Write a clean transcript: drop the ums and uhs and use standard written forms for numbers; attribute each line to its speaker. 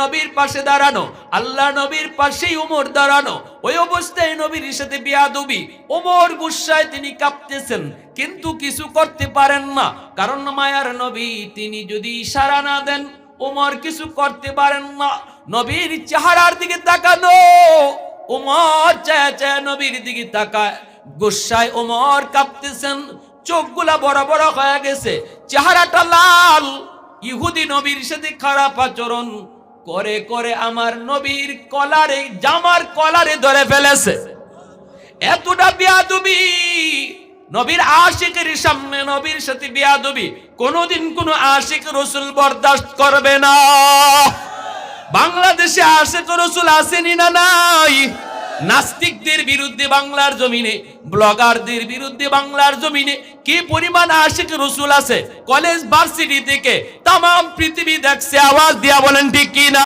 Speaker 1: নবীর পাশে দাঁড়ানো, আল্লাহ নবীর পাশেই ওমর দাঁড়ানো। ওই অবস্থায় নবীর সাথে বেয়াদবি, ওমর গুসায় তিনি কাঁপতেছেন, কিন্তু কিছু করতে পারেন না, কারণ মায়ার নবী তিনি যদি ইশারা না দেন ওমর কিছু করতে পারেন না। নবীর চেহারার দিকে তাকানো, ওমর চায় চায় নবীর দিকে তাকায়, গুসায় ওমর কাঁপতেছেন, চোখগুলা বড় বড় হয়ে গেছে, চেহারাটা লাল। ইহুদি নবীর সাথে খারাপ আচরণ করে করে আমার নবীর কলারে, জামার কলারে ধরে ফেলেছে। এতটা বেয়াদবি, নবীর আশিকের সামনে নবীর সাথে বেয়াদবি কোনদিন কোন আশিক রাসূল বরদাস্ত করবে না। বাংলাদেশে আশিক রাসূল আসেনি না নাই? নাস্তিকদের বিরুদ্ধে বাংলার জমিনে, ব্লগারদের বিরুদ্ধে বাংলার জমিনে কি পরিমাণ আশিক রাসূল আছে, কলেজ ভার্সিটি থেকে তাম পৃথিবী দেখছে। আওয়াজ দিয়া বলেন ঠিক কি না?